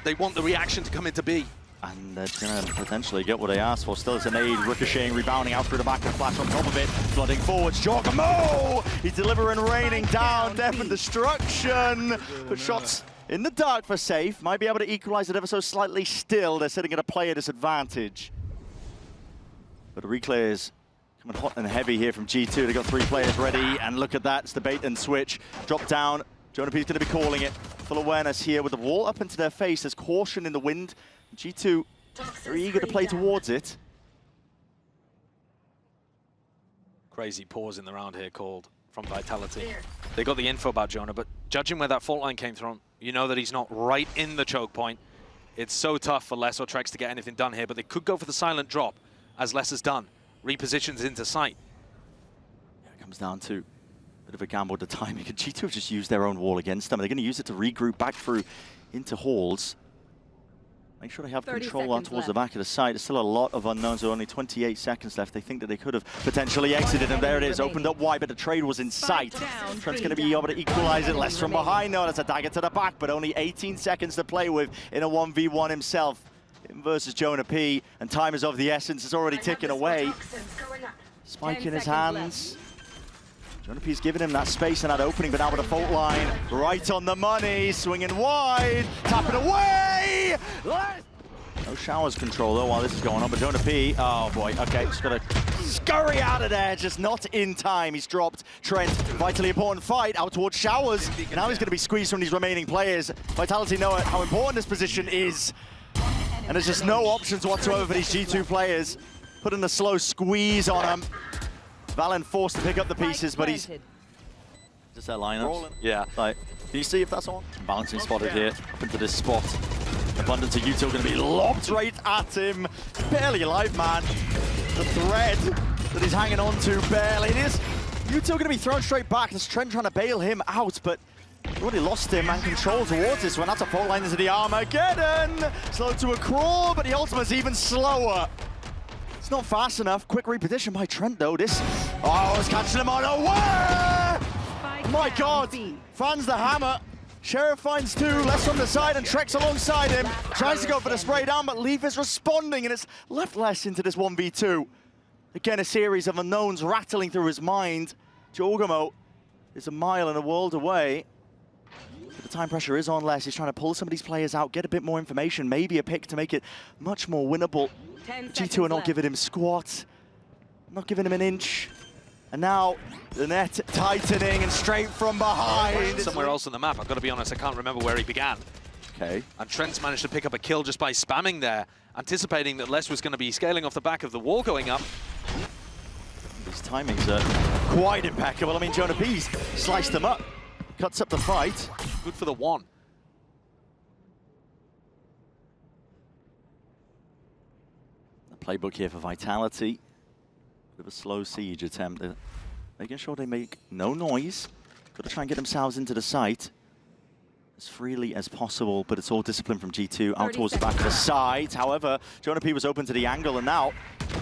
They want the reaction to come into B. And they're going to potentially get what they asked for. Still, it's an aid, ricocheting, rebounding out through the back and flash on top of it. Flooding forwards, jawgemo! He's delivering, raining down, death and destruction. But shots in the dark for Sayf. Might be able to equalize it ever so slightly still. They're sitting at a player disadvantage. But the reclears coming hot and heavy here from G2. They've got 3 players ready. And look at that, it's the bait and switch. Drop down. JonahP is going to be calling it. Full awareness here with the wall up into their face. There's caution in the wind. G2 very eager to play towards it. Crazy pause in the round here called from Vitality. They got the info about Jonah, but judging where that fault line came from, you know that he's not right in the choke point. It's so tough for Les or trexx to get anything done here, but they could go for the silent drop, as Les has done. Repositions into sight. Yeah, it comes down to a bit of a gamble with the timing. G2 have just used their own wall against them. They're going to use it to regroup back through into halls. Make sure they have control out towards the back of the site. There's still a lot of unknowns. There are only 28 seconds left. They think that they could have potentially exited, and there it is, opened up wide, but the trade was in sight. Trent's going to be able to equalize it. Less from behind. No, that's a dagger to the back, but only 18 seconds to play with in a 1v1 himself. Him versus JonahP, and time is of the essence. It's already ticking away. Spike in his hands. JonahP's giving him that space and that opening, but now with a fault line right on the money, swinging wide, tapping away. No showers control though while this is going on, but JonahP, oh boy, okay, just gotta scurry out of there, just not in time. He's dropped Trent, vitally important fight out towards showers. Now he's gonna be squeezed from these remaining players. Vitality know how important this position is, and there's just no options whatsoever for these G2 players. Putting a slow squeeze on him. valyn forced to pick up the pieces, but he's just that lineup. Yeah. Like, can you see if that's on? Balancing spotted here, up into this spot. Abundance of util going to be lobbed right at him. Barely alive, man. The thread that he's hanging on to, barely. It is util going to be thrown straight back. There's Trent trying to bail him out, but already lost him and control towards this one. That's a fault line into the Armageddon. Slow to a crawl, but the ultimate's even slower. It's not fast enough. Quick reposition by Trent, though. This, oh, it's catching him on a way! My God, finds the hammer. Sheriff finds 2, less from the side, and trexx alongside him. Tries to go for the spray down, but Leaf is responding, and it's left less into this 1v2. Again, a series of unknowns rattling through his mind. jawgemo is a mile and a world away. But the time pressure is on Les. He's trying to pull some of these players out, get a bit more information, maybe a pick to make it much more winnable. G2 are not giving him squat, not giving him an inch. And now the net tightening and straight from behind. Somewhere else on the map, I've got to be honest, I can't remember where he began. Okay. And Trent's managed to pick up a kill just by spamming there, anticipating that Les was going to be scaling off the back of the wall going up. His timings are quite impeccable. I mean, JonahP's sliced him up, cuts up the fight. Good for the one. The playbook here for Vitality. Bit of a slow siege attempt. They're making sure they make no noise. Got to try and get themselves into the site as freely as possible, but it's all discipline from G2 out towards the back of the site. However, JonahP was open to the angle, and now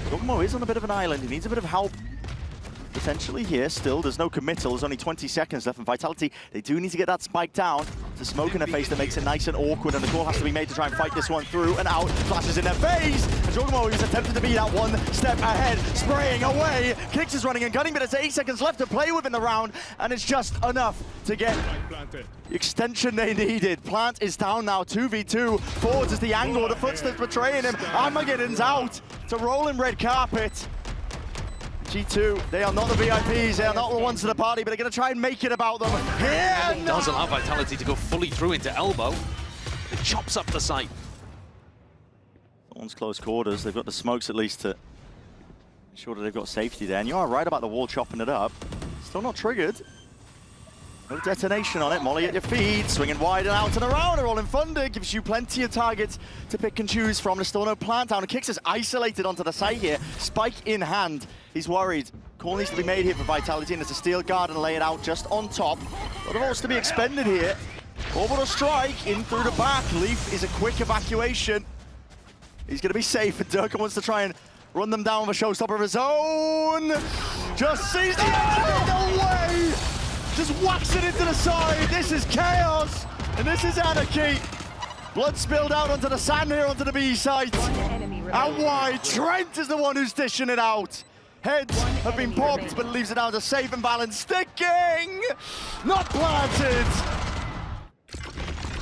jawgemo is on a bit of an island. He needs a bit of help potentially here. Still, there's no committal. There's only 20 seconds left, and Vitality, they do need to get that spike down. It's a smoke in their face that makes it nice and awkward, and the call has to be made to try and fight this one through and out. Flashes in their face, and jawgemo is attempting to be that one step ahead, spraying away. Kicks is running and gunning, but there's 8 seconds left to play with in the round, and it's just enough to get the extension they needed. Plant is down now, 2v2. Forwards is the angle, the footsteps betraying him. Armageddon's out. It's a rolling red carpet. G2, they are not the VIPs, they are not the ones to the party, but they're going to try and make it about them. Here, It does allow Vitality to go fully through into elbow. It chops up the site. One's close quarters. They've got the smokes at least to ensure that they've got safety there. And you are right about the wall chopping it up. Still not triggered. No detonation on it. Molly at your feet, swinging wide and out and around. They're all in thunder. Gives you plenty of targets to pick and choose from. There's still no plant down. Kicks is isolated onto the site here. Spike in hand. He's worried. Call needs to be made here for Vitality, and there's a steel guard and lay it out just on top. A lot of ults to be expended here. Orbital strike in through the back. Leaf is a quick evacuation. He's going to be safe, and Derke wants to try and run them down with a showstopper of his own. Just sees the end of the way. Just whacks it into the side. This is chaos, and this is anarchy. Blood spilled out onto the sand here onto the B site. And why? Trent is the one who's dishing it out. Heads have been popped, but leaves it down to Sayf and valyn. Sticking! Not planted!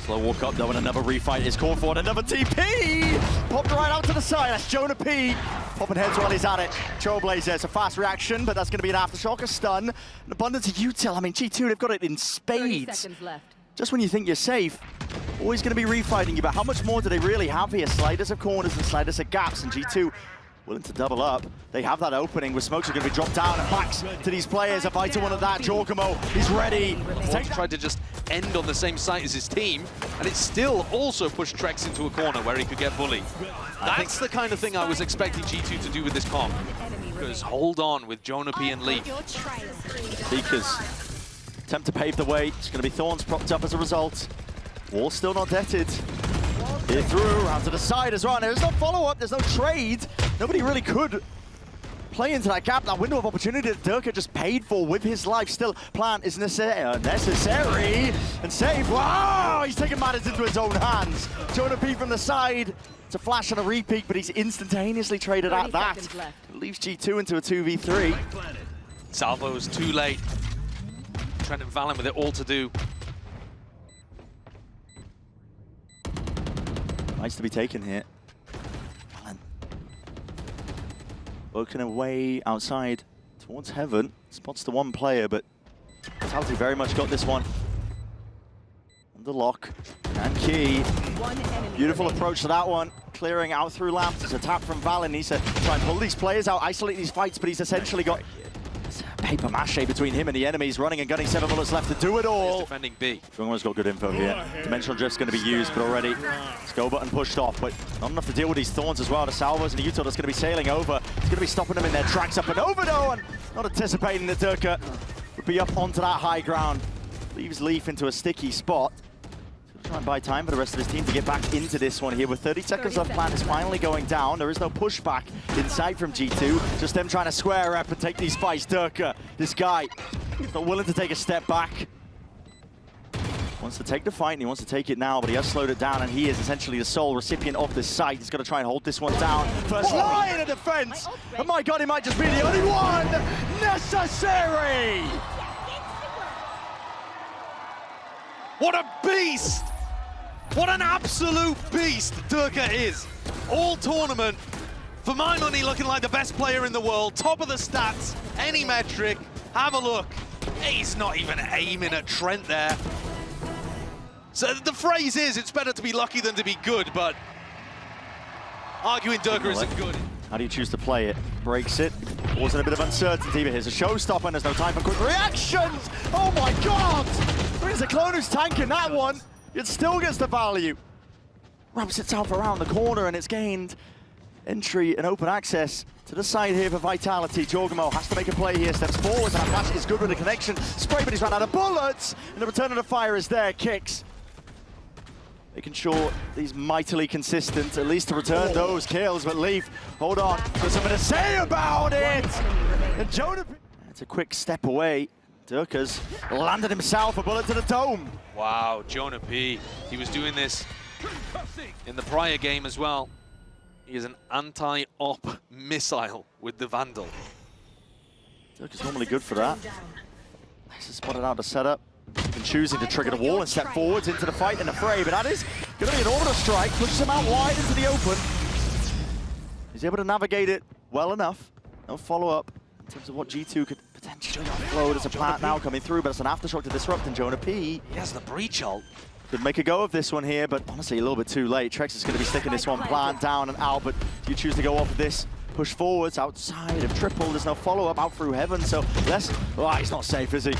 Slow walk up though, and another refight is called for, and another TP! Popped right out to the side, that's JonahP. Popping heads while he's at it. Trailblazer, it's a fast reaction, but that's going to be an aftershock, a stun. An abundance of util. I mean, G2, they've got it in spades. Just when you think you're safe, always going to be refighting you, but how much more do they really have here? Sliders of corners and sliders of gaps, and G2 willing to double up. They have that opening where smokes are going to be dropped down, and backs to these players. A vital one of that. jawgemo, he's ready. Tried to just end on the same site as his team, and it still also pushed trexx into a corner where he could get bullied. That's the kind of thing I was expecting G2 to do with this comp. Because hold on with JonahP and Leaf. Seekers attempt to pave the way. It's going to be thorns propped up as a result. Wall still not detted. Here through, round to the side as well. There's no follow-up, there's no trade. Nobody really could play into that gap, that window of opportunity that Derke just paid for with his life. Still, plan is necessary. And Sayf, wow, he's taking matters into his own hands. JonahP from the side. It's a flash and a repeat, but he's instantaneously traded at that. It leaves G2 into a 2v3. Salvo's too late. Trent and valyn with it all to do. Nice to be taken here. valyn working away outside towards heaven. Spots the one player, but Vitality very much got this one. Under lock and key. Beautiful approach to that one. Clearing out through lamps. It's a tap from valyn. Needs to try and pull these players out, isolate these fights, but he's essentially got paper mache between him and the enemies, running and gunning, 7 bullets left to do it all. He's defending B. jawgemo's got good info here. Dimensional drift's going to be used, but already go button pushed off, but not enough to deal with these thorns as well. The salvos and the util that's going to be sailing over. It's going to be stopping them in their tracks up and over though, and not anticipating that Derke would be up onto that high ground. Leaves Leaf into a sticky spot. Try and buy time for the rest of his team to get back into this one here. With 30 seconds left, plan is finally going down. There is no pushback in sight from G2. Just them trying to square up and take these fights. Derke, this guy, he's not willing to take a step back. Wants to take the fight and he wants to take it now, but he has slowed it down, and he is essentially the sole recipient of this site. He's got to try and hold this one down. First line of defense. Oh my God, he might just be the only one necessary. What a beast! What an absolute beast Derke is. All tournament, for my money, looking like the best player in the world. Top of the stats, any metric. Have a look. He's not even aiming at Trent there. So the phrase is, it's better to be lucky than to be good, but arguing Derke isn't good. How do you choose to play it? Breaks it. Causing a bit of uncertainty, but here's a showstopper and there's no time for quick reactions! Oh my God! There's a clone who's tanking that one. It still gets the value. Wraps itself around the corner and it's gained entry and open access to the side here for Vitality. jawgemo has to make a play here, steps forward, and Apache is good with the connection. Spray, but he's run out of bullets, and the return of the fire is there. Kicks. Making sure he's mightily consistent, at least to return those kills, but Leaf, hold on, got something to say about it! And JonahP, it's a quick step away. Derke's landed himself a bullet to the dome. Wow, JonahP, he was doing this in the prior game as well. He is an anti-op missile with the Vandal. Derke's normally good for that. Nice to spot it out the setup. And choosing to trigger the wall and step forwards into the fight and the fray, but that is going to be an orbital strike, pushes him out wide into the open. He's able to navigate it well enough. No follow-up in terms of what G2 could potentially offload. There's a plant now coming through, but it's an aftershock to disrupt, and JonahP, he has the breach ult. Could make a go of this one here, but honestly a little bit too late. trexx is going to be sticking this one plant down and out, but you choose to go off of this. Push forwards outside of triple. There's no follow-up out through heaven, so less. Oh, he's not safe, is he?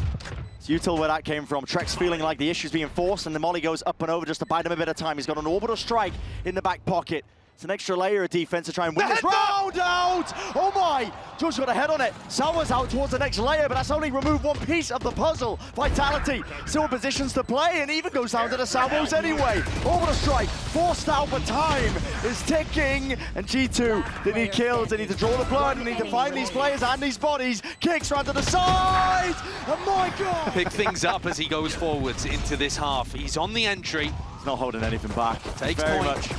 It's util where that came from. trexx feeling like the issue's being forced, and the molly goes up and over just to buy him a bit of time. He's got an orbital strike in the back pocket. It's an extra layer of defense to try and win this round out! Oh my! George got a head on it. Salva's out towards the next layer, but that's only removed one piece of the puzzle. Vitality still in positions to play, and even goes down to the salvos anyway. Orbital strike forced out, but time is ticking. And G2, they need kills, they need to draw the blood, they need to find these players and these bodies. Kicks round to the side! Oh my God! Pick things up as he goes forwards into this half. He's on the entry. not holding anything back. Takes very point. much,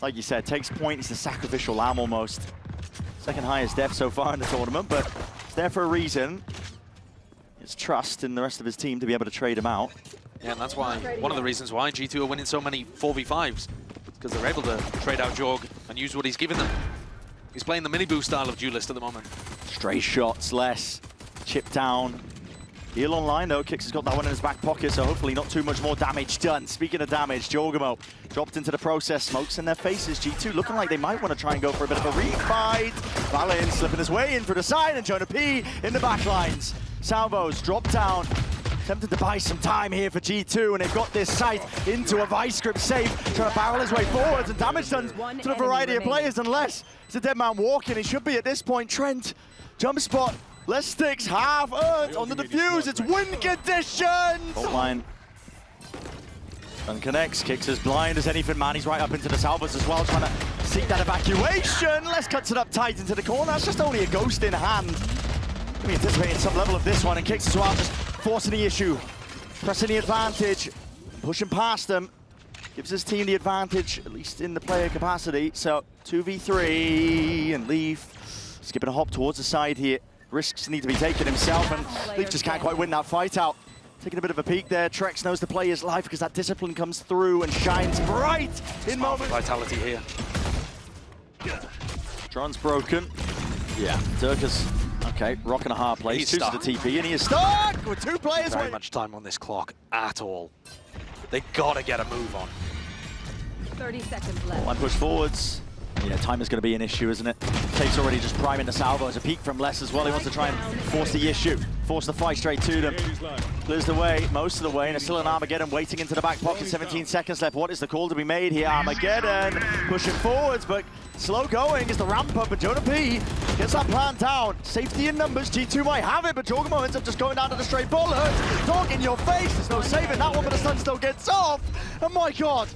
like you said, takes point. He's the sacrificial lamb almost. Second highest death so far in the tournament, but it's there for a reason. It's trust in the rest of his team to be able to trade him out. Yeah, and that's why, one of the reasons why G2 are winning so many 4v5s. Because they're able to trade out Jorg and use what he's given them. He's playing the mini boost style of duelist at the moment. Stray shots, less. Chip down. Heal online though, Kix has got that one in his back pocket, so hopefully not too much more damage done. Speaking of damage, jawgemo dropped into the process, smokes in their faces. G2 looking like they might want to try and go for a bit of a refight. Valyn slipping his way in for the side, and JonahP in the back lines. Salvos drop down. Attempting to buy some time here for G2, and they've got this sight into a vice grip safe, trying to barrel his way forwards, and damage done to the variety of players, unless it's a dead man walking. He should be at this point. Trent, jump spot, less sticks, half earth on the defuse. It's win conditions! Fault line. And connects, Kicks as blind as anything, man. He's right up into the salvos as well, trying to seek that evacuation. Les cuts it up tight into the corner. That's just only a ghost in hand. Gonna be anticipating some level of this one, and Kicks as well, just forcing the issue, pressing the advantage, pushing past them. Gives his team the advantage, at least in the player capacity. So 2v3, and Leaf skipping a hop towards the side here. Risks need to be taken himself, and Leaf just can't quite win that fight out. Taking a bit of a peek there. Trexx knows the player's life because that discipline comes through and shines bright in moments. Vitality here. Drone's broken. Yeah, Derke's okay, rocking a hard place. He's Chooses stuck. the TP, and he is stuck with two players. Very much time on this clock at all. They gotta get a move on. 30 seconds left. Line push forwards. Yeah, time is going to be an issue, isn't it? Take's already just priming the salvo as a peek from Les as well. He wants to try and force the issue, force the fight straight to them. Clears the way, most of the way, and it's still an Armageddon waiting into the back pocket. 17 seconds left. What is the call to be made here? Armageddon pushing forwards, but slow going is the ramp up, and JonahP gets that plan down. Safety in numbers, G2 might have it, but jawgemo ends up just going down to the straight bullet. Dog in your face, there's no saving that one, but the stun still gets off. And my God,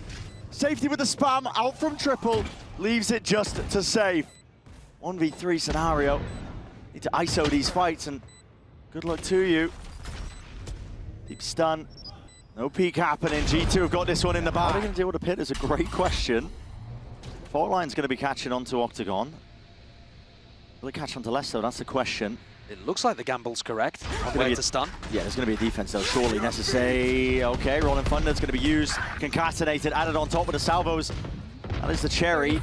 safety with the spam, out from triple, leaves it just to save. 1v3 scenario. Need to ISO these fights, and good luck to you. Deep stun. No peek happening. G2 have got this one in the bag. How are they going to deal with the pit is a great question. Fault line's going to be catching onto Octagon. Will it catch onto Les though? That's the question. It looks like the gamble's correct. On where to stun. Yeah, there's going to be a defense though, surely necessary. Okay, Rolling Thunder's going to be used, concatenated, added on top of the salvos. That is the cherry.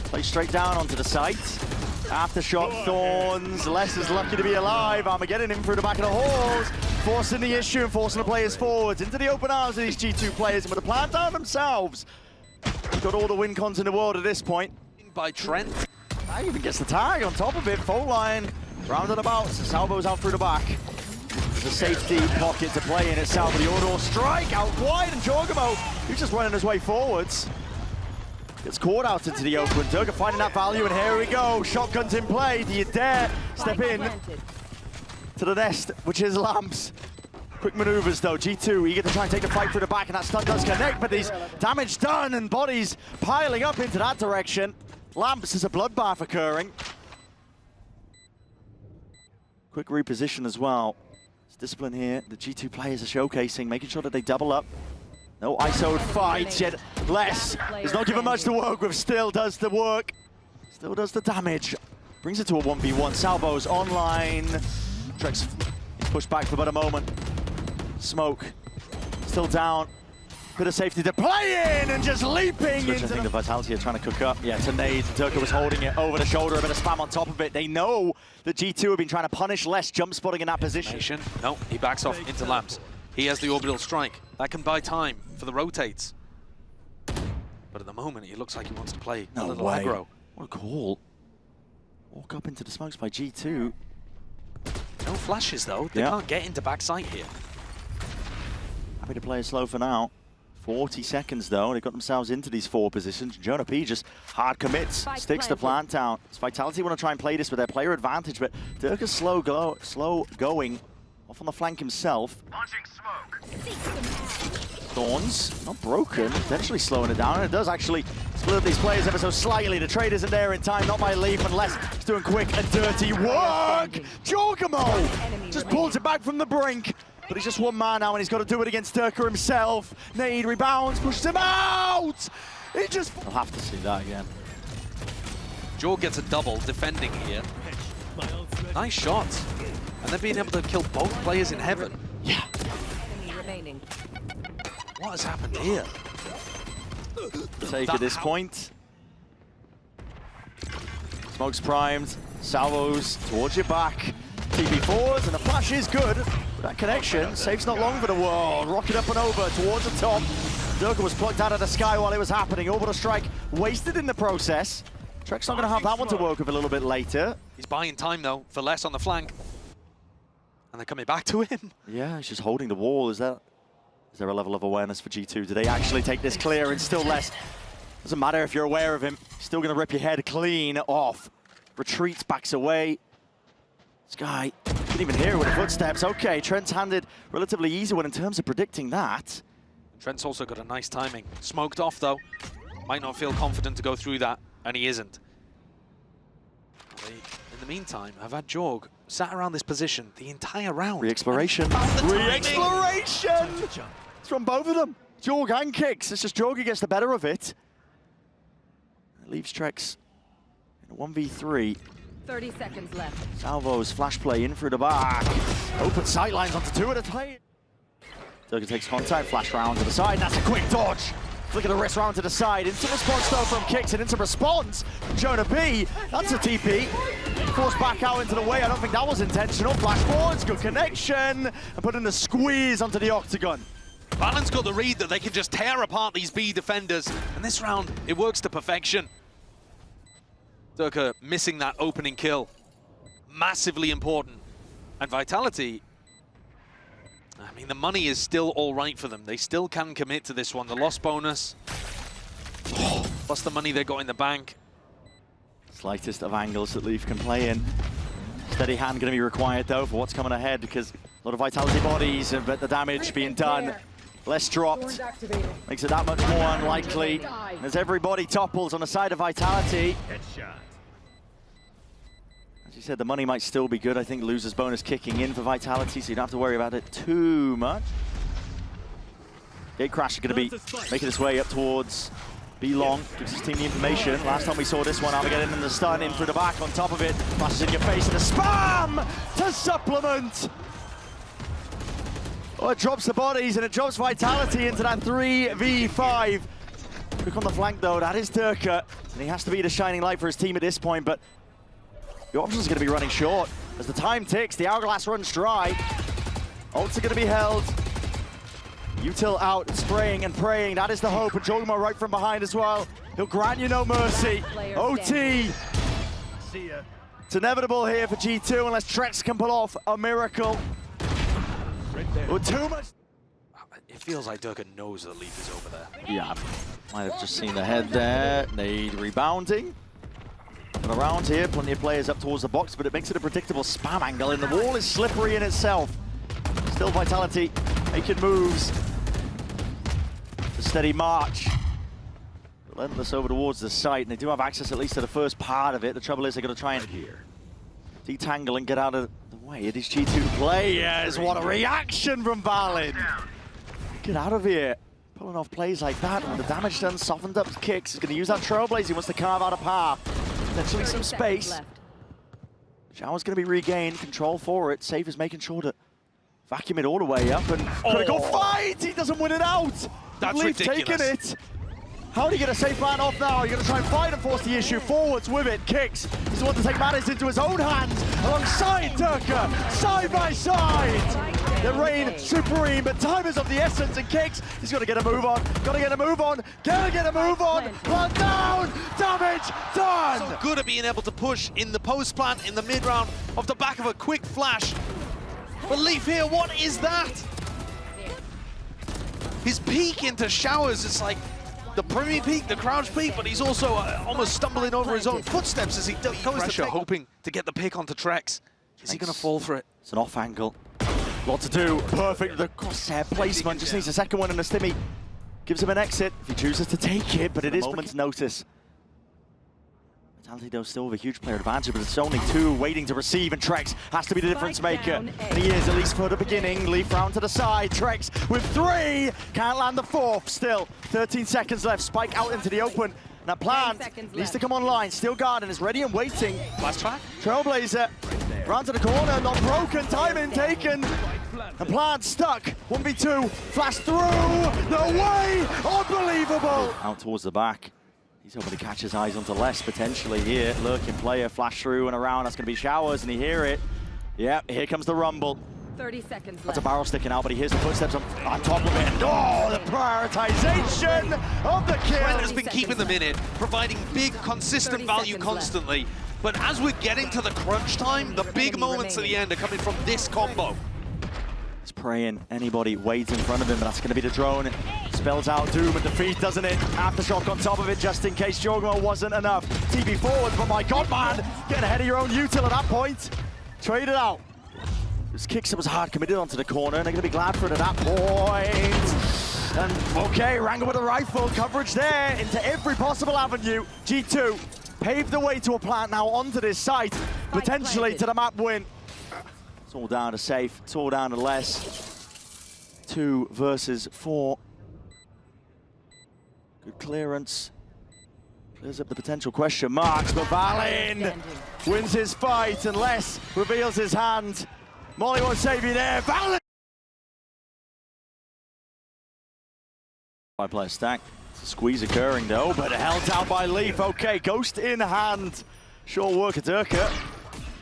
Plays straight down onto the site. Aftershock, Thorns. Les is lucky to be alive. Armageddon in through the back of the halls. Forcing the issue and forcing the players forwards into the open arms of these G2 players. And with the plan down themselves, they've got all the win cons in the world at this point. By Trent. He even gets the tag on top of it. Fault line, rounded about. Salvo's out through the back. There's a safety pocket to play in itself. The auto strike out wide, and jawgemo, he's just running his way forwards. Gets caught out into the open. Derke finding that value, and here we go. Shotguns in play. Do you dare step in to the nest, which is Lamps? Quick maneuvers though. G2 eager to try and take the fight through the back, and that stun does connect, but there's damage done and bodies piling up into that direction. Lamps is a bloodbath occurring. Quick reposition as well. It's discipline here. The G2 players are showcasing, making sure that they double up. No ISO fights yet. Les is not given much to work with, still does the work. Still does the damage. Brings it to a 1v1. Salvo's online. Trexx is pushed back for about a moment. Smoke still down. Bit of safety to play in, and just leaping into I think the Vitality are trying to cook up. Yeah, it's a nade. Derke was holding it over the shoulder, a bit of spam on top of it. They know that G2 have been trying to punish Les jump spotting in that position. No, he backs off into Lamps. He has the orbital strike. That can buy time for the rotates. But at the moment, he looks like he wants to play a little aggro. What a call. Walk up into the smokes by G2. No flashes, though. They can't get into backside here. Happy to play it slow for now. 40 seconds, though. They've got themselves into these four positions. JonahP just hard commits, sticks the plant down. It's Vitality want to try and play this with their player advantage, but Derke's slow going. Off on the flank himself. Launching smoke. Thorns, not broken, potentially slowing it down, and it does actually split up these players ever so slightly. The trade isn't there in time, not by Leaf, unless he's doing quick and dirty work. jawgemo just pulls it back from the brink, but he's just one man now, and he's got to do it against Derke himself. Nade rebounds, pushes him out! He just... I'll have to see that again. Jaw gets a double defending here. Nice shot. And then being able to kill both players in heaven. Yeah. Remaining. What has happened here? Take at this point. Smoke's primed. Salvos towards your back. TP forwards, and the flash is good. That connection, Sayf's not long for the world. Rocket up and over towards the top. Derke was plucked out of the sky while it was happening. Orbital strike wasted in the process. Trexx not going to have that one to work with a little bit later. He's buying time though for less on the flank. And they're coming back to him. Yeah, he's just holding the wall. Is there a level of awareness for G2? Do they actually take this clear? And still less. Doesn't matter if you're aware of him. Still going to rip your head clean off. Retreats, backs away. This guy didn't even hear it with the footsteps. Okay, Trent's handed relatively easy one in terms of predicting that. Trent's also got a nice timing. Smoked off though. Might not feel confident to go through that, and he isn't. They, in the meantime, have had Jorg sat around this position the entire round. Re-exploration. Re-exploration! It's from both of them. Jorg and Kicks. It's just Jorg who gets the better of it. It leaves Trexx in a 1v3. 30 seconds left. Salvo's flash play in through the back. Open sightlines onto two at a time. Derke takes contact, flash round to the side. That's a quick dodge. Flick of the wrist round to the side. Into response though from Kicks, and into response from JonahP. That's a TP. Forced back out into the way. I don't think that was intentional. Flash forwards, good connection. And put in the squeeze onto the octagon. Valyn's got the read that they can just tear apart these B defenders. And this round, it works to perfection. Derke missing that opening kill. Massively important. And Vitality, I mean, the money is still all right for them. They still can commit to this one. The loss bonus, plus the money they got in the bank. Slightest of angles that Leaf can play in. Steady hand going to be required though for what's coming ahead, because a lot of Vitality bodies, but the damage being done. Less dropped, makes it that much more unlikely. As everybody topples on the side of Vitality. As you said, the money might still be good. I think loser's bonus kicking in for Vitality, so you don't have to worry about it too much. Gatecrash is going to be making its way up towards B-Long, gives his team the information. Last time we saw this one, Armageddon and the stun in through the back on top of it. Flashes in your face and a spam to supplement. Oh, it drops the bodies and it drops Vitality into that 3v5. Quick on the flank though, that is Derke. And he has to be the shining light for his team at this point, but your options are going to be running short. As the time ticks, the hourglass runs dry. Ults are going to be held. Util out, spraying and praying. That is the hope. And jawgemo right from behind as well. He'll grant you no mercy. OT. It's inevitable here for G2 unless Trexx can pull off a miracle. Well, too much. It feels like Derke knows that Leaf is over there. Yeah, might have just seen the head there. Nade rebounding. And around here, plenty of players up towards the box, but it makes it a predictable spam angle, and the wall is slippery in itself. Still Vitality making moves. A steady march. Relentless over towards the site, and they do have access at least to the first part of it. The trouble is they're going to try and detangle and get out of the way. It is G2 players. What a reaction from valyn. Get out of here. Pulling off plays like that, and the damage done, softened up Kicks. He's going to use that Trailblaze. He wants to carve out a path. Potentially some space. Shower's going to be regained. Control for it. Sayf is making sure to vacuum it all the way up. And critical fight! He doesn't win it out! That's Leaf ridiculous. Taking it. How do you get a safe man off now? You're going to try and fight and force the issue forwards with it. Kicks. He's the one to take matters into his own hands alongside Derke, side by side. The reign supreme, but time is of the essence, and Kicks, he's got to get a move on. Got to get a move on. Got to get a move on. Plant down. Damage done. So good at being able to push in the post plant in the mid round off the back of a quick flash. But Leaf here, what is that? His peek into showers, it's like the Premier peak, the crouch peak, but he's also almost stumbling over his own footsteps as he goes to hoping to get the pick onto Trexx. Is he going to fall for it? It's an off angle. Lot to do. Perfect. The crosshair placement. Just needs a second one, and the stimmy gives him an exit if he chooses to take it, but it is moment's notice. Vitality, though, still with a huge player advantage, but it's only 2 waiting to receive, and trexx has to be the difference maker. And he is, at least for the beginning. Leaf round to the side. trexx with 3. Can't land the 4th. Still, 13 seconds left. Spike out into the open. And that plant needs to come online. Still guarding, is ready and waiting. Last track. Trailblazer. Round to the corner, not broken. Timing taken. And plant stuck. 1v2. Flash through. No way. Unbelievable. Out towards the back. He's hoping to catch his eyes onto less potentially here. Lurking player, flash through and around. That's going to be showers, and you hear it. Yeah, here comes the rumble. 30 seconds left. That's a barrel sticking out, but he hears the footsteps on top of it. Oh, the prioritization of the kill. Trent has been keeping them in it, providing big, consistent value constantly. But as we're getting to the crunch time, the big moments at the end are coming from this combo. He's praying anybody waits in front of him, but that's going to be the drone. It spells out doom and defeat, doesn't it? Aftershock on top of it, just in case jawgemo wasn't enough. TP forwards, but my God, man, getting ahead of your own util at that point. Trade it out. This kicks was hard committed onto the corner, and they're going to be glad for it at that point. And okay, Wrangle with a rifle, coverage there into every possible avenue. G2 paved the way to a plant now onto this site, potentially to the map win. It's all down to Sayf, it's all down to less. 2 versus 4. Good clearance. Clears up the potential question marks, but valyn wins his fight and Les reveals his hand. Molly won't save you there, valyn! 5-player stack. It's a squeeze occurring though, but held down by Leaf. Okay, Ghost in hand. Short work at Derke.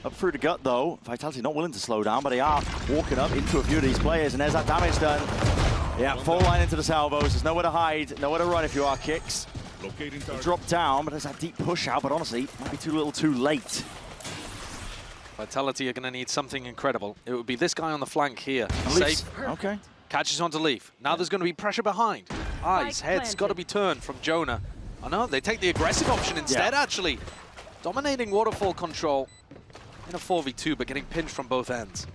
Up through the gut though. Vitality not willing to slow down, but they are walking up into a few of these players, and there's that damage done. Yeah, full line into the salvos. There's nowhere to hide, nowhere to run if you are kicks. They drop down, but there's that deep push out, but honestly, might be too little too late. Vitality are going to need something incredible. It would be this guy on the flank here. Safe. Okay. Catches onto Leaf. Now there's going to be pressure behind. Eyes, heads, got to be turned from Jonah. Oh no, they take the aggressive option instead, actually. Dominating waterfall control in a 4v2, but getting pinched from both ends.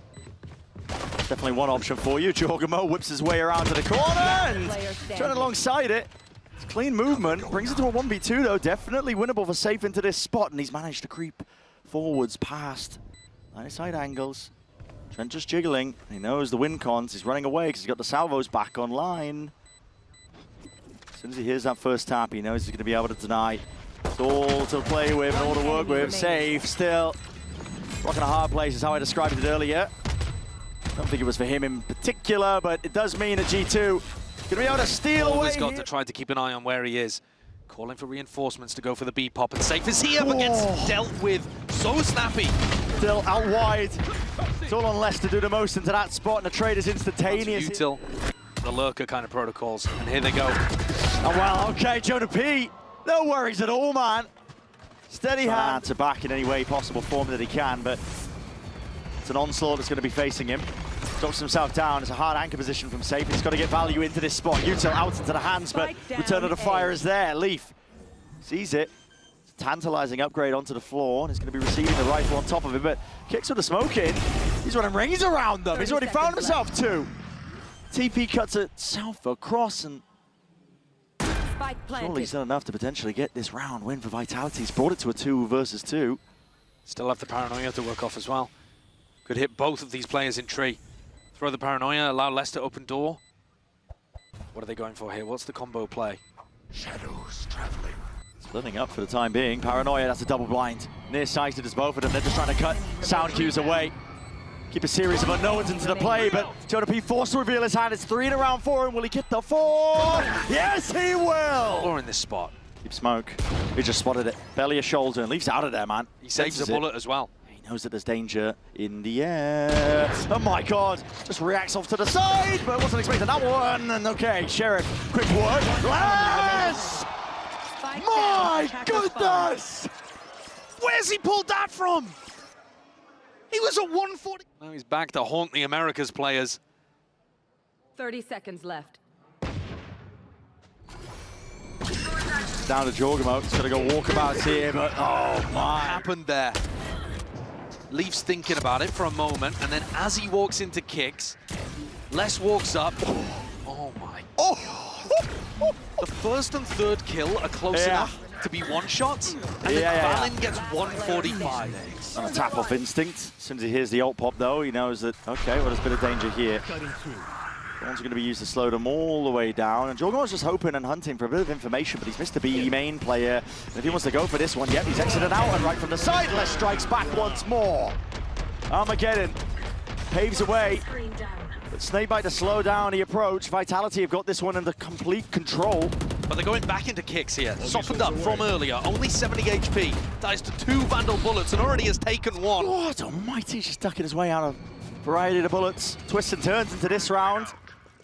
Definitely one option for you. jawgemo whips his way around to the corner and trying alongside it. It's clean movement, brings it to a 1v2 though. Definitely winnable for Sayf into this spot, and he's managed to creep forwards past side angles. Trent just jiggling. He knows the win cons. He's running away because he's got the salvos back online. As soon as he hears that first tap, he knows he's going to be able to deny. It's all to play with and all to work with. Sayf still rocking a hard place is how I described it earlier. I don't think it was for him in particular, but it does mean that G2 going to be able to steal away. Always got to try to keep an eye on where he is. Calling for reinforcements to go for the B pop, and Sayf is here, but gets dealt with so snappy. Still out wide. It's all on Les to do the most into that spot, and the trade is instantaneous. Util, the lurker kind of protocols, and here they go. Oh well, okay, JonahP. No worries at all, man. Steady hand to back in any way possible form that he can, but it's an onslaught that's going to be facing him. Drops himself down. It's a hard anchor position from Sayf. He's got to get value into this spot. Util out into the hands, but return of the fire is there. Leaf sees it. It's a tantalizing upgrade onto the floor, and he's going to be receiving the rifle on top of it, but kicks with the smoke in. He's running rings around them. He's already found himself 2. TP cuts itself across, and surely he's done enough to potentially get this round win for Vitality. He's brought it to a 2 versus 2. Still have the paranoia to work off as well. Could hit both of these players in tree. Throw the paranoia, allow Les to open door. What are they going for here? What's the combo play? Shadows traveling. Splitting up for the time being. Paranoia, that's a double blind. Nearsighted as both of them. They're just trying to cut sound cues away. Keep a series of unknowns into the play, but JonahP forced to reveal his hand. It's 3 in a round 4, and will he get the 4? Yes, he will! Or in this spot. Keep smoke. He just spotted it. Belly a shoulder and leaves out of there, man. He saves a bullet as well. He knows that there's danger in the air. Oh my God, just reacts off to the side, but wasn't expecting that one. And okay, Sheriff, quick word. Les! My goodness! Where's he pulled that from? He was at 140. Now he's back to haunt the Americas players. 30 seconds left. Down to jawgemo. He's got to go walkabouts here, but oh my. What happened there? Leaf's thinking about it for a moment, and then as he walks into kicks, Les walks up. Oh my. Oh! The first and third kill are close enough. to be one shots, and Yeah, then yeah, Valyn gets 145. On a tap off instinct. As soon as he hears the ult pop though, he knows that, okay, well, there's a bit of danger here. One's going to be used to slow them all the way down. And jawgemo's just hoping and hunting for a bit of information, but he's missed the B main player. And if he wants to go for this one, yep, he's exited out and right from the side. Les strikes back once more. Armageddon paves away. But Snakebite to slow down the approach. Vitality have got this one under complete control. But they're going back into kicks here. Softened up from earlier. Only 70 HP. Dies to 2 Vandal bullets and already has taken 1. What almighty, just ducking his way out of a variety of the bullets. Twists and turns into this round.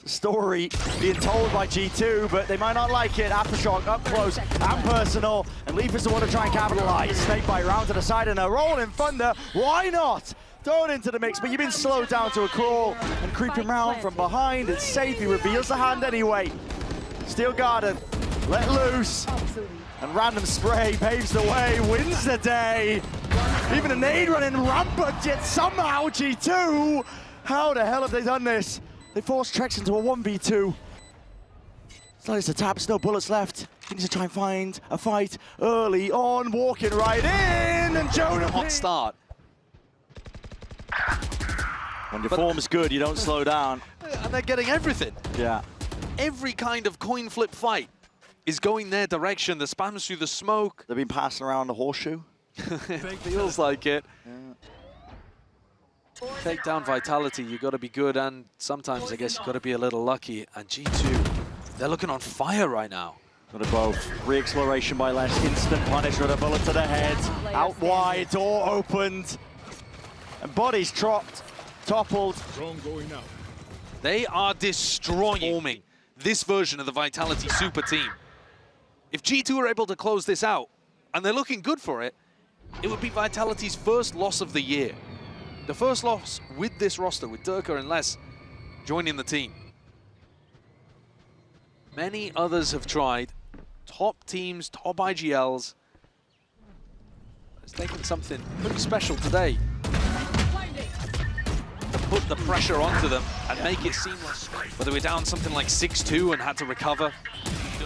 Story being told by G2, but they might not like it. Aftershock up close and personal, and Leaf is the one to try and capitalize. Snakebite round to the side and a rolling thunder. Why not? Throw it into the mix, but you've been slowed down to a crawl and creeping round from behind. It's safe. He reveals the hand anyway. Steel Garden let loose, and random spray paves the way, wins the day. Even a nade running rampant, yet somehow G2. How the hell have they done this? They forced trexx into a 1v2. Slides the taps, no bullets left. He needs to try and find a fight early on, walking right in, and JonahP. Hot start. When your form's good, you don't slow down. And they're getting everything. Yeah. Every kind of coin flip fight is going their direction. The spams through the smoke. They've been passing around the horseshoe. It feels like it. Yeah. Take down Vitality, you got to be good, and sometimes I guess you got to be a little lucky. And G2, they're looking on fire right now. Got it both. Re-exploration by Les, instant punish with a bullet to the head. Out wide, door opened, and bodies dropped, toppled. They are destroying this version of the Vitality super team. If G2 are able to close this out, and they're looking good for it, it would be Vitality's first loss of the year. The first loss with this roster, with Derke and Les joining the team. Many others have tried. Top teams, top IGLs. It's taken something pretty special today to put the pressure onto them and make it seamless. Whether we're down something like 6-2 and had to recover,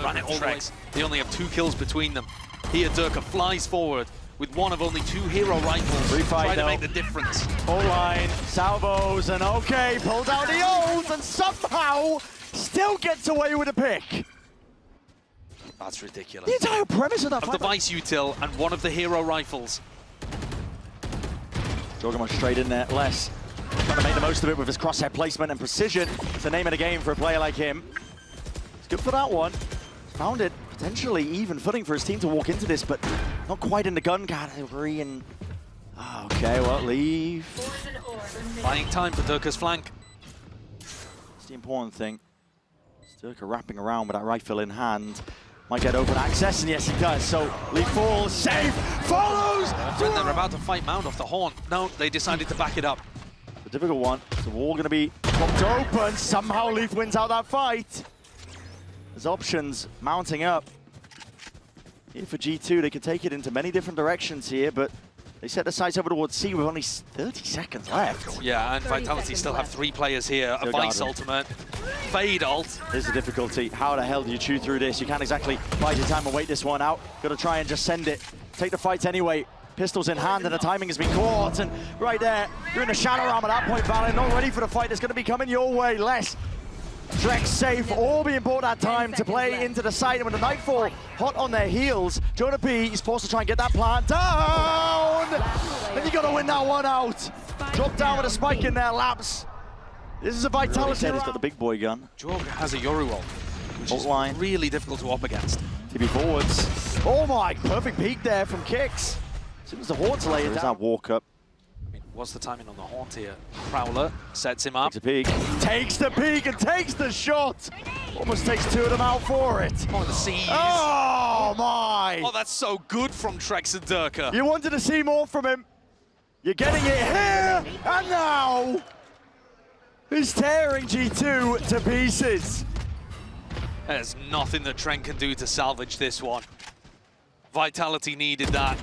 ran it all the way. They only have 2 kills between them. Here, Derke flies forward with one of only 2 hero rifles, trying to make the difference. Full line, salvos, and okay, pulled out the ult, and somehow still gets away with a pick. That's ridiculous. The entire premise of that Of fight. the Vice util and one of the hero rifles. jawgemo straight in there, Les trying to make the most of it with his crosshair placement and precision. It's the name of the game for a player like him. It's good for that one. Found it potentially even footing for his team to walk into this, but not quite in the gun category. And okay, well, leave. Buying time for Derke's flank. That's the important thing. Derke wrapping around with that rifle in hand. Might get open access, and yes, he does. So Leaf falls, safe, follows. When they're about to fight Mound off the horn, no, they decided to back it up. A difficult one. The wall going to be popped open. Somehow Leaf wins out that fight. There's options mounting up. Here for G2, they can take it into many different directions here, but they set the sights over towards C with only 30 seconds left. Yeah, and Vitality still have 3 players here. Still a Vice guarded. ultimate, Fade ult. Here's the difficulty. How the hell do you chew through this? You can't exactly bide your time and wait this one out. Got to try and just send it. Take the fight anyway. Pistols in hand, and the timing has been caught. And right there, you're in the shadow realm at that point, Valyn. Not ready for the fight that's going to be coming your way. Les, trexx, Sayf, all being bought that time to play into the side. And with the Nightfall hot on their heels, JonahP is forced to try and get that plant down. And you got to win that one out. Drop down with a spike in their laps. This is a Vitality. He's got the big boy gun. Jorg has a Yoru ult, which is line. really difficult to up against. TB forwards. Oh my, perfect peek there from kicks. As soon as the Horde's laid down. That walk up. I mean, what's the timing on the haunt here? Prowler sets him up. Takes a peek. Takes the peek and takes the shot. Almost takes 2 of them out for it. On the seas. Oh my! Oh, that's so good from trexx and Derke. You wanted to see more from him. You're getting it here and now. He's tearing G2 to pieces. There's nothing that Trent can do to salvage this one. Vitality needed that.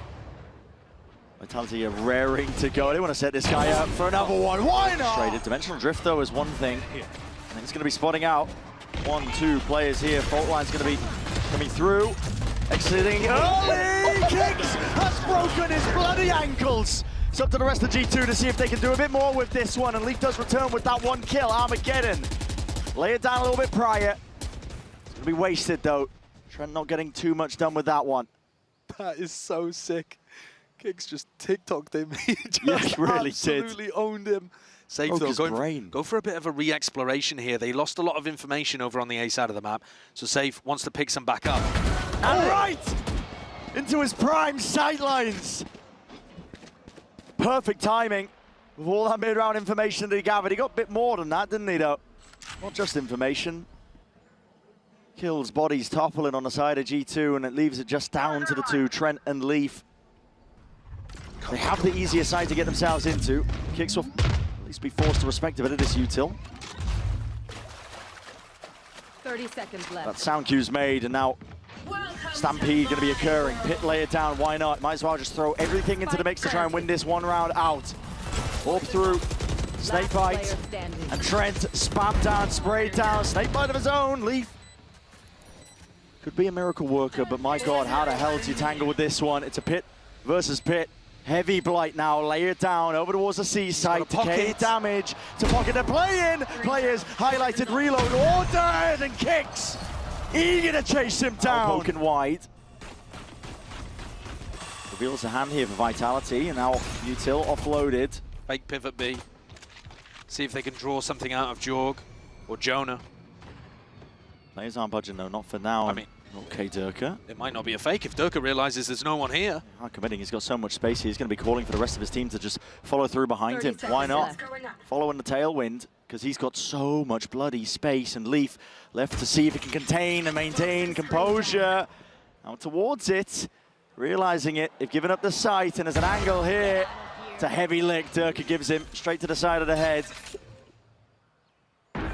Vitality are raring to go. They want to set this guy up for another one. Why not? Traded. Dimensional drift, though, is one thing. And it's going to be spotting out 1, 2 players here. Fault line's going to be coming through. Exiting early. Kicks has broken his bloody ankles. It's up to the rest of G2 to see if they can do a bit more with this one. And Leaf does return with that one kill. Armageddon. Lay it down a little bit prior. It's going to be wasted though. Trent not getting too much done with that one. That is so sick. Kicks just TikToked him. He just Yeah, he really absolutely owned him. Sayf though, go for a bit of a re-exploration here. They lost a lot of information over on the A side of the map, so Sayf wants to pick some back up. And right into his prime sightlines. Perfect timing with all that mid-round information that he gathered. He got a bit more than that, didn't he, though? Not just information. Kills, bodies toppling on the side of G2, and it leaves it just down to the two, Trent and Leaf. They have the easier side to get themselves into. Kicks will at least be forced to respect a bit of this util. 30 seconds left. That sound cue's made, and now Stampede going to be occurring. Pit lay it down, why not? Might as well just throw everything into the mix to try and win this one round out. Up through, snake bite, and Trent spam down, sprayed down, snake bite of his own. Leaf could be a miracle worker, but my God, how the hell do you tangle with this one? It's a pit versus pit. Heavy blight now, lay it down over towards the C site. Decay damage to pocket the play-in. Players highlighted, reload, ordered, and Kicks eager to chase him down. Poking wide. Reveals a hand here for Vitality, and now util offloaded. Fake pivot B. See if they can draw something out of Jorg or Jonah. Players aren't budging though, not for now. I mean, okay, Derke. it might not be a fake if Derke realizes there's no one here. Not committing, he's got so much space here. He's going to be calling for the rest of his team to just follow through behind him. Why not? Following the tailwind, because he's got so much bloody space, and Leaf left to see if he can contain and maintain composure. Out towards it, realizing it, they've given up the sight, and there's an angle here. It's a heavy lick Derke gives him, straight to the side of the head.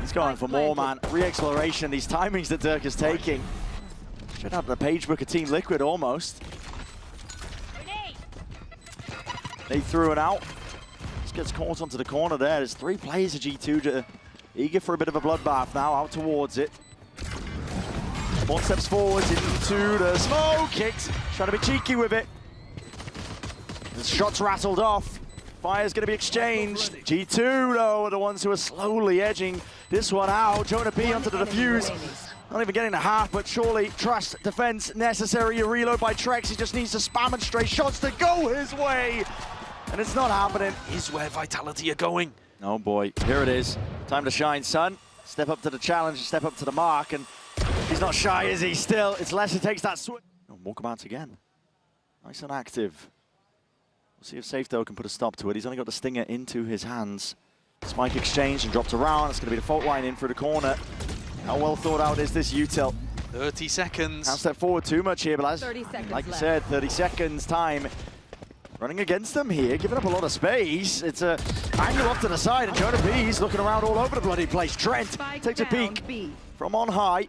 He's going for more, man. Re-exploration, these timings that Derke's taking. Straight out of the page book of Team Liquid, almost. They threw it out. Just gets caught onto the corner there. There's three players of G2 eager for a bit of a bloodbath now, out towards it. One steps forwards into the smoke. Kicks, trying to be cheeky with it. The shots rattled off. Fire's going to be exchanged. G2, though, are the ones who are slowly edging this one out. JonahP onto the defuse. Not even getting the half, but surely trust defense necessary. A reload by trexx. He just needs to spam and stray shots to go his way. And it's not happening. Is where Vitality are going. Oh boy, here it is. Time to shine, son. Step up to the challenge, step up to the mark, and he's not shy, is he? Still, it's less who takes that swing. Walkabouts again. Nice and active. We'll see if Sayf, though, can put a stop to it. He's only got the stinger into his hands. Spike exchange and dropped around. It's going to be the fault line in through the corner. How well thought out is this util? 30 seconds. Can't step forward too much here, but like you said, 30 seconds time. Running against them here, giving up a lot of space. It's a angle off to the side, and JonahP's looking around all over the bloody place. Trent takes a peek from on high.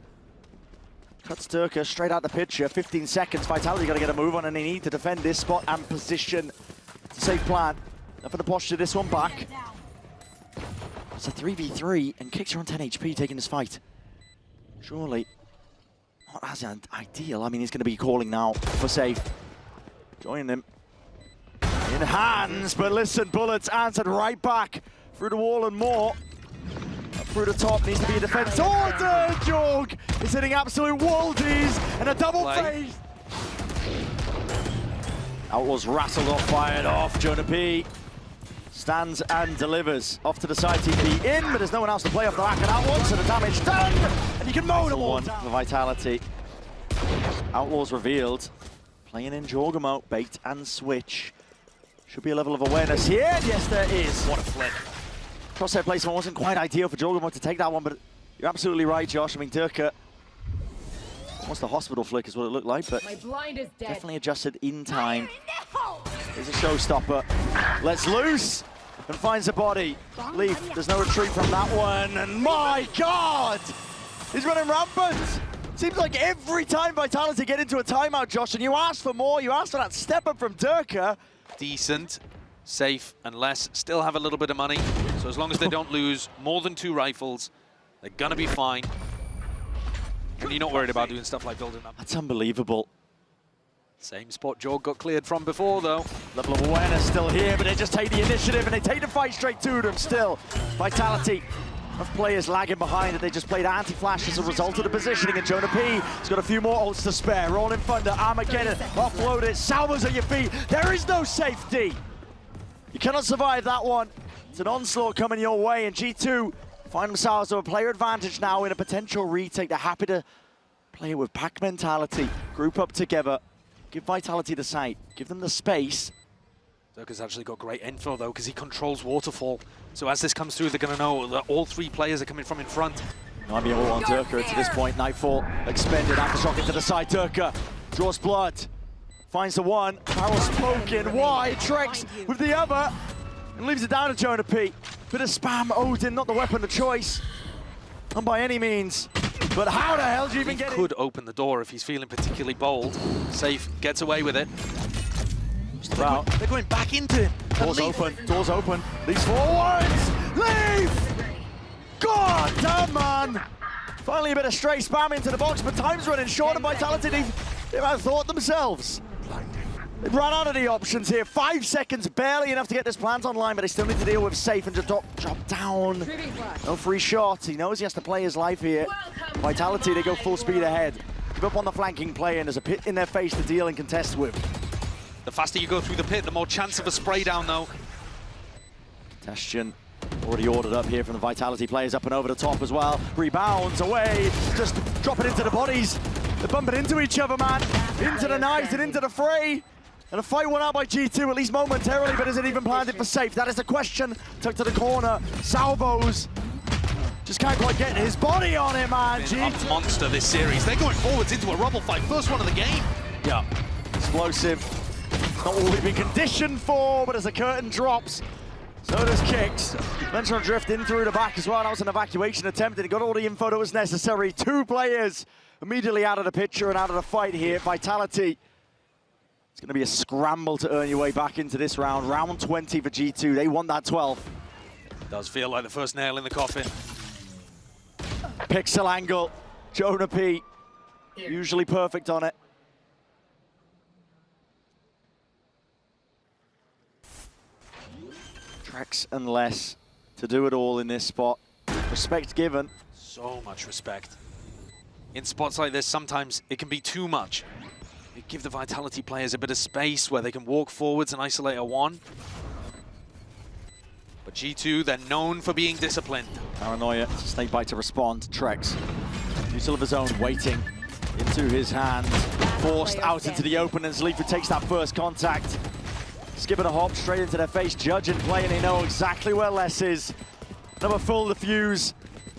Cuts Derke straight out the picture. 15 seconds. Vitality got to get a move on, and they need to defend this spot and position. It's a safe plan. Enough of the posture, this one back. It's a 3v3, and Kicks are on 10 HP taking this fight. Surely not as ideal. I mean, he's going to be calling now for Sayf. Joining him. In hands, but listen, bullets answered right back through the wall and more. Up through the top, needs to be a defense order. Jorg is hitting absolute waldies and a double phase. Outlaws rattled off, fired off. JonahP stands and delivers. Off to the side, TP in, but there's no one else to play off the back of that one, so the damage done, and you can mow them all down. For Vitality. Outlaws revealed. Playing in jawgemo, bait and switch. Should be a level of awareness here. Yes, there is. What a flick. Crosshair placement wasn't quite ideal for jawgemo to take that one, but you're absolutely right, Josh. I mean, Derke, almost a hospital flick is what it looked like, but definitely adjusted in time. Here's a showstopper. Lets loose and finds a body. Leaf, there's no retreat from that one, and my God! He's running rampant. Seems like every time Vitality get into a timeout, Josh, and you ask for more, you ask for that step up from Derke. Decent, Sayf, and less still have a little bit of money. So as long as they don't lose more than 2 rifles, they're gonna be fine. And you're not worried about doing stuff like building up. That's unbelievable. Same spot Jorg got cleared from before, though. Level of awareness still here, but they just take the initiative and they take the fight straight to them still. Vitality of players lagging behind it. They just played anti-flash as a result of the positioning, and JonahP has got a few more ults to spare. Rolling Thunder, Armageddon, offload it, salvos at your feet. There is no safety. You cannot survive that one. It's an onslaught coming your way, and G2 find themselves with a player advantage now in a potential retake. They're happy to play it with pack mentality, group up together, give Vitality the sight, give them the space. Derke's actually got great info, though, because he controls Waterfall. So as this comes through, they're going to know that all three players are coming from in front. Might be all on Derke to this point. Nightfall expended, aftershock into the side. Derke draws blood, finds the one, barrel spoken wide, trexx with the other, and leaves it down to JonahP. Bit of spam, Odin, not the weapon of choice. Not by any means. But how the hell do you even get it? He could open the door if he's feeling particularly bold. Sayf gets away with it. They're going back into him. Doors open, doors open. Leaves forwards! Leave! God damn, man! Finally a bit of stray spam into the box, but time's running short of Vitality. They've outthought themselves. They've run out of the options here. 5 seconds, barely enough to get this plant online, but they still need to deal with Sayf and just drop down. No free shot. He knows he has to play his life here. Vitality, they go full speed ahead. Give up on the flanking play, and there's a pit in their face to deal and contest with. The faster you go through the pit, the more chance of a spray down, though. Tashian already ordered up here from the Vitality players, up and over the top as well. Rebounds away, just drop it into the bodies. They're bumping into each other, man. Into the knives and into the fray. And a fight won out by G2, at least momentarily, but is it even planted for Sayf? That is the question. Tucked to the corner, salvos. Just can't quite get his body on it, man. G2. A monster this series. They're going forwards into a rubble fight. First one of the game. Yeah, explosive. Not what we've been conditioned for, but as the curtain drops, so does kicks. Venture drift in through the back as well. That was an evacuation attempt, and he got all the info that was necessary. 2 players immediately out of the picture and out of the fight here. Vitality. It's going to be a scramble to earn your way back into this round. Round 20 for G2. They won that 12. Does feel like the first nail in the coffin. Pixel angle. JonahP. Usually perfect on it. Trexx and less to do it all in this spot. Respect given. So much respect. In spots like this, sometimes it can be too much. You give the Vitality players a bit of space where they can walk forwards and isolate a one. But G2, they're known for being disciplined. Paranoia, snakebite to respond. Trexx, usual of his own, waiting into his hand. Forced out into the open, and Salifu takes that first contact. Skipping a hop straight into their face, judge and play, and they know exactly where less is. Another full defuse.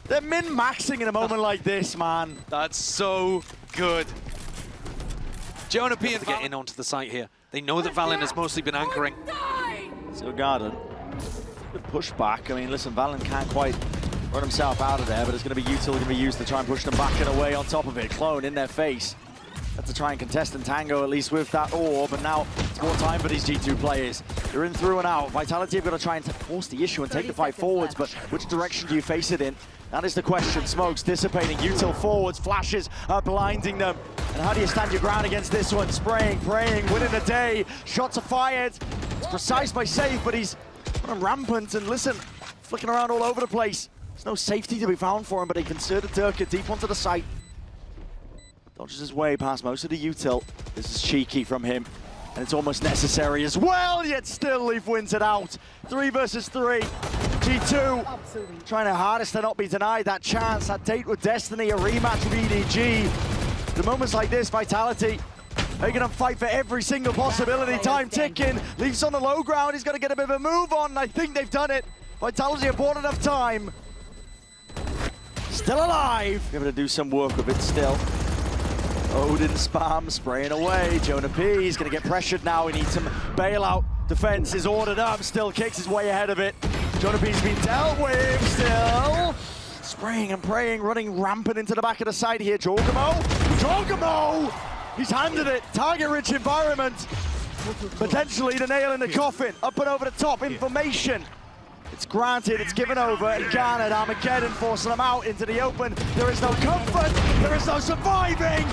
They're min-maxing in a moment like this, man. That's so good. JonahP and get in onto the site here. They know that valyn has mostly been anchoring. So Garden, good push back. I mean, listen, valyn can't quite run himself out of there, but it's going to be util going to be used to try and push them back and away on top of it. Clone in their face. Have to try and contest and tango at least with that orb, and now it's more time for these G2 players. They're in through and out. Vitality have got to try and force the issue and take the fight forwards, but which direction do you face it in? That is the question. Smokes dissipating, util forwards, flashes are blinding them. And how do you stand your ground against this one? Spraying, praying, winning the day. Shots are fired. It's precise by Sayf, but he's running rampant, and listen, flicking around all over the place. There's no safety to be found for him, but he considered Derke deep onto the site. Dodges his way past most of the util. This is cheeky from him, and it's almost necessary as well, yet still Leaf wins it out. 3 versus 3. G2 trying their hardest to not be denied that chance, that date with Destiny, a rematch with EDG. The moments like this, Vitality, they're going to fight for every single possibility. Time ticking. Leaf's on the low ground. He's got to get a bit of a move on, and I think they've done it. Vitality have bought enough time. Still alive. Able to do some work with it still. Odin spam, spraying away. JonahP, he's going to get pressured now. He needs some bailout. Defense is ordered up, still kicks his way ahead of it. JonahP's been dealt with still. Spraying and praying, running rampant into the back of the side here. Jawgemo! He's handed it. Target-rich environment. Potentially the nail in the coffin. Up and over the top, information. It's granted, it's given over, and garnered. Armageddon forcing them out into the open. There is no comfort, there is no surviving.